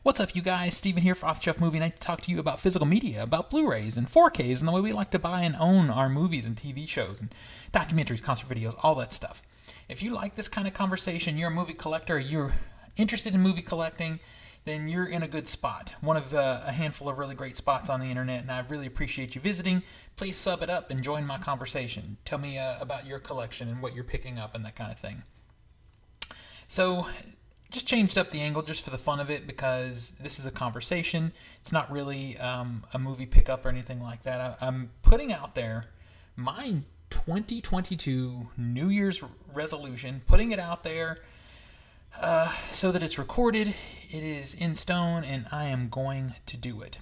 What's up, you guys? Steven here for Off the Shelf Movie Night to talk to you about physical media, about Blu-rays and 4Ks, and the way we like to buy and own our movies and TV shows and documentaries, concert videos, all that stuff. If you like this kind of conversation, you're a movie collector, you're interested in movie collecting, then you're in a good spot. One of a handful of really great spots on the internet, and I really appreciate you visiting. Please sub it up and join my conversation. Tell me about your collection and what you're picking up and that kind of thing. So, just changed up the angle just for the fun of it because this is a conversation. It's not really a movie pickup or anything like that. I'm putting out there my 2022 New Year's resolution, putting it out there so that it's recorded, it is in stone, and I am going to do it.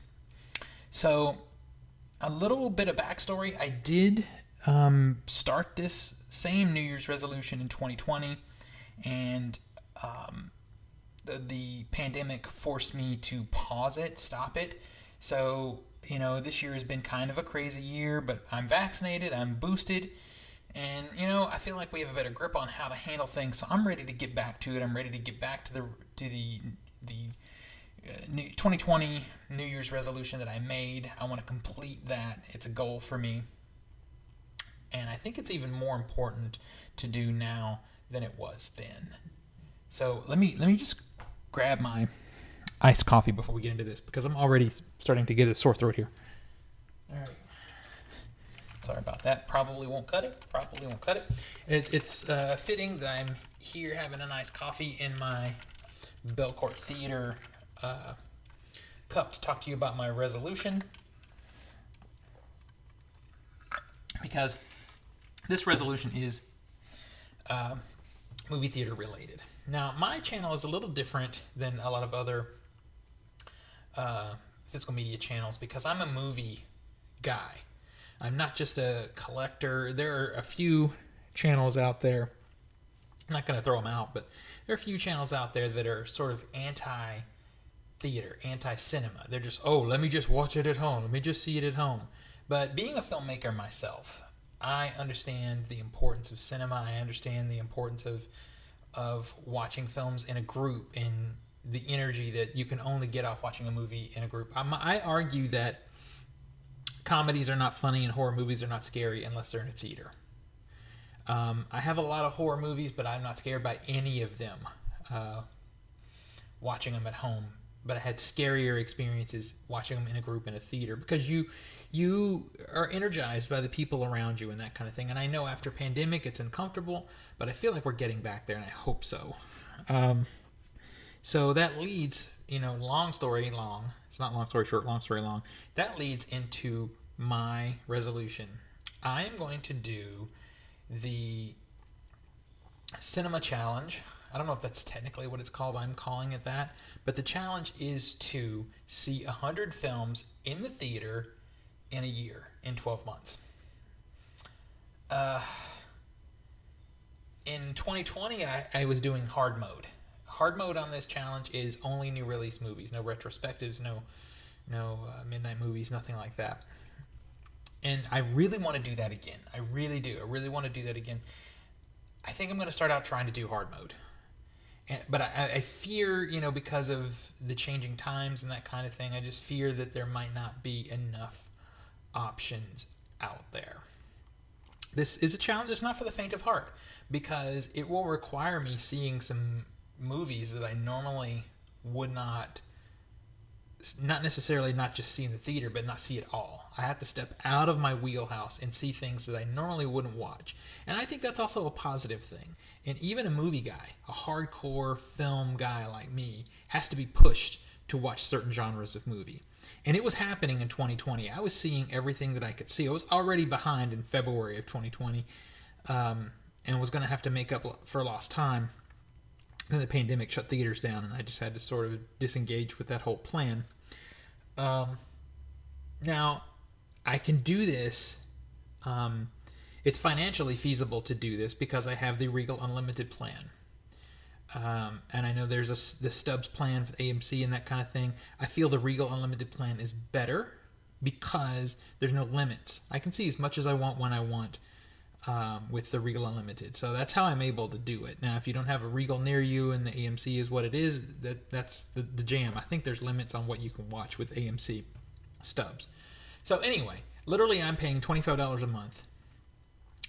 So, a little bit of backstory. I did start this same New Year's resolution in 2020, and the pandemic forced me to pause it, stop it. So, this year has been kind of a crazy year, but I'm vaccinated, I'm boosted, and, I feel like we have a better grip on how to handle things, so I'm ready to get back to it. I'm ready to get back to the 2020 New Year's resolution that I made. I want to complete that. It's a goal for me. And I think it's even more important to do now than it was then. So let me just grab my iced coffee before we get into this because I'm already starting to get a sore throat here. All right. Sorry about that. Probably won't cut it. It's fitting that I'm here having a nice coffee in my Belcourt Theater cup to talk to you about my resolution, because this resolution is movie theater related. Now, my channel is a little different than a lot of other physical media channels because I'm a movie guy. I'm not just a collector. There are a few channels out there. I'm not going to throw them out, but there are a few channels out there that are sort of anti-theater, anti-cinema. They're just, let me just watch it at home. Let me just see it at home. But being a filmmaker myself, I understand the importance of cinema. I understand the importance of watching films in a group and the energy that you can only get off watching a movie in a group. I argue that comedies are not funny and horror movies are not scary unless they're in a theater. I have a lot of horror movies, but I'm not scared by any of them watching them at home. But I had scarier experiences watching them in a group in a theater because you are energized by the people around you and that kind of thing. And I know after pandemic it's uncomfortable, but I feel like we're getting back there, and I hope so. So that leads, long story long. It's not long story short, long story long. That leads into my resolution. I am going to do the cinema challenge. I don't know if that's technically what it's called. I'm calling it that. But the challenge is to see 100 films in the theater in a year, in 12 months. In 2020, I was doing hard mode. Hard mode on this challenge is only new release movies. No retrospectives, no midnight movies, nothing like that. And I really want to do that again. I really do. I really want to do that again. I think I'm going to start out trying to do hard mode. But I fear, because of the changing times and that kind of thing, I just fear that there might not be enough options out there. This is a challenge that's not for the faint of heart because it will require me seeing some movies that I normally would not necessarily not just see in the theater, but not see at all. I have to step out of my wheelhouse and see things that I normally wouldn't watch. And I think that's also a positive thing. And even a movie guy, a hardcore film guy like me, has to be pushed to watch certain genres of movie. And it was happening in 2020. I was seeing everything that I could see. I was already behind in February of 2020 and was going to have to make up for lost time. Then the pandemic shut theaters down, and I just had to sort of disengage with that whole plan. Now, I can do this. It's financially feasible to do this because I have the Regal Unlimited plan. And I know there's the Stubbs plan for AMC and that kind of thing. I feel the Regal Unlimited plan is better because there's no limits. I can see as much as I want when I want. with the Regal Unlimited. So that's how I'm able to do it. Now, if you don't have a Regal near you and the AMC is what it is, that's the jam. I think there's limits on what you can watch with AMC stubs. So anyway, literally I'm paying $25 a month.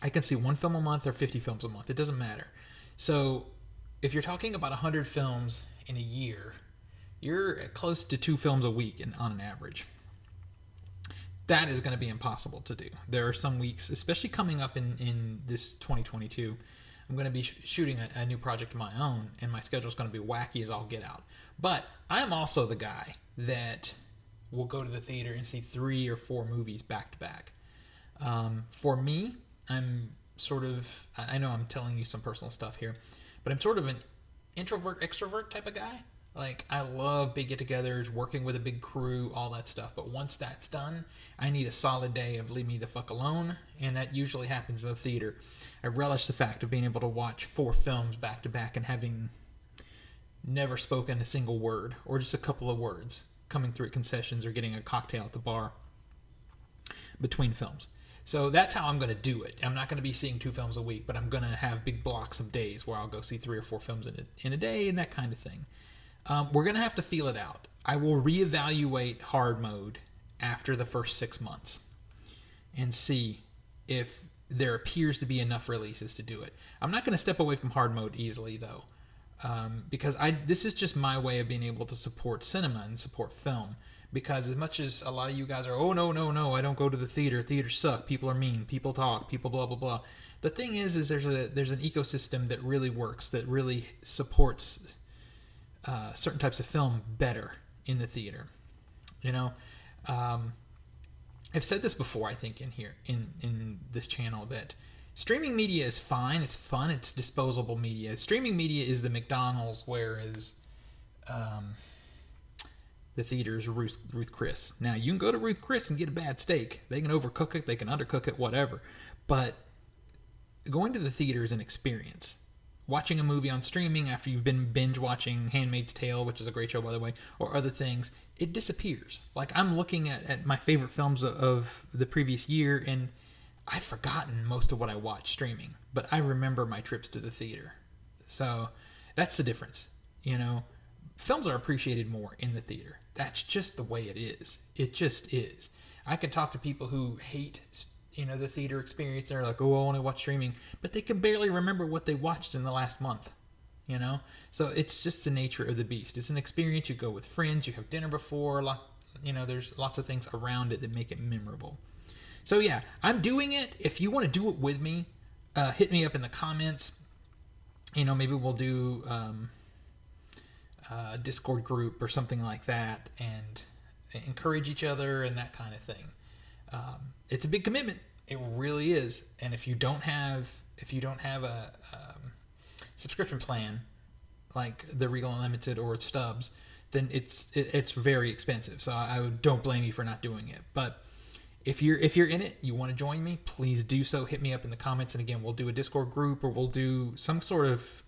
I can see one film a month or 50 films a month. It doesn't matter. So if you're talking about 100 films in a year, you're close to 2 films a week on an average. That is going to be impossible to do. There are some weeks, especially coming up in this 2022, I'm going to be shooting a new project of my own, and my schedule is going to be wacky as all get out. But I'm also the guy that will go to the theater and see 3 or 4 movies back to back. For me, I'm sort of, I know I'm telling you some personal stuff here, but I'm sort of an introvert, extrovert type of guy. Like, I love big get-togethers, working with a big crew, all that stuff. But once that's done, I need a solid day of leave me the fuck alone, and that usually happens in the theater. I relish the fact of being able to watch 4 films back to back and having never spoken a single word, or just a couple of words, coming through at concessions or getting a cocktail at the bar between films. So that's how I'm going to do it. I'm not going to be seeing 2 films a week, but I'm going to have big blocks of days where I'll go see 3 or 4 films in a day and that kind of thing. We're going to have to feel it out. I will reevaluate hard mode after the first 6 months and see if there appears to be enough releases to do it. I'm not going to step away from hard mode easily, though, because this is just my way of being able to support cinema and support film. Because as much as a lot of you guys are, oh, no, I don't go to the theater. Theaters suck. People are mean. People talk. People blah, blah, blah. The thing is there's an ecosystem that really works, that really supports certain types of film better in the theater. You know, I've said this before, I think, in here, in this channel, that streaming media is fine. It's fun. It's disposable media. Streaming media is the McDonald's, whereas the theater is Ruth Chris. Now, you can go to Ruth Chris and get a bad steak. They can overcook it. They can undercook it, whatever. But going to the theater is an experience. Watching a movie on streaming after you've been binge watching Handmaid's Tale, which is a great show, by the way, or other things, it disappears. Like, I'm looking at my favorite films of the previous year, and I've forgotten most of what I watched streaming, but I remember my trips to the theater. So that's the difference. You know, films are appreciated more in the theater. That's just the way it is. It just is. I can talk to people who hate, the theater experience. They're like, oh, I want to watch streaming, but they can barely remember what they watched in the last month. So it's just the nature of the beast. It's an experience. You go with friends. You have dinner before. There's lots of things around it that make it memorable. So yeah, I'm doing it. If you want to do it with me, hit me up in the comments. Maybe we'll do a Discord group or something like that, and encourage each other and that kind of thing. It's a big commitment. It really is. And if you don't have a subscription plan like the Regal Unlimited or Stubs, then it's very expensive. So don't blame you for not doing it. But if you're in it, you want to join me, please do so. Hit me up in the comments, and again, we'll do a Discord group, or we'll do some sort of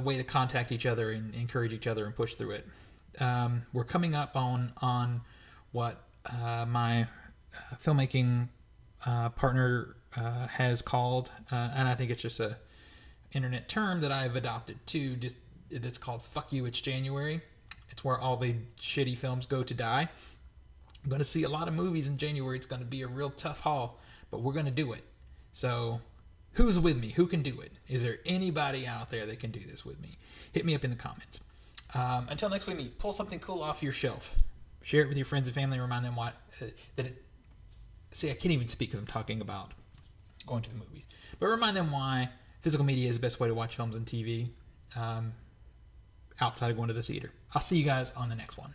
way to contact each other and encourage each other and push through it. We're coming up on what my filmmaking partner has called, and I think it's just a internet term that I've adopted too. Just it's called "Fuck You, It's January." It's where all the shitty films go to die. I'm going to see a lot of movies in January. It's going to be a real tough haul, but we're going to do it. So who's with me? Who can do it? Is there anybody out there that can do this with me? Hit me up in the comments. Until next we meet, pull something cool off your shelf. Share it with your friends and family. Remind them See, I can't even speak because I'm talking about going to the movies. But remind them why physical media is the best way to watch films and TV outside of going to the theater. I'll see you guys on the next one.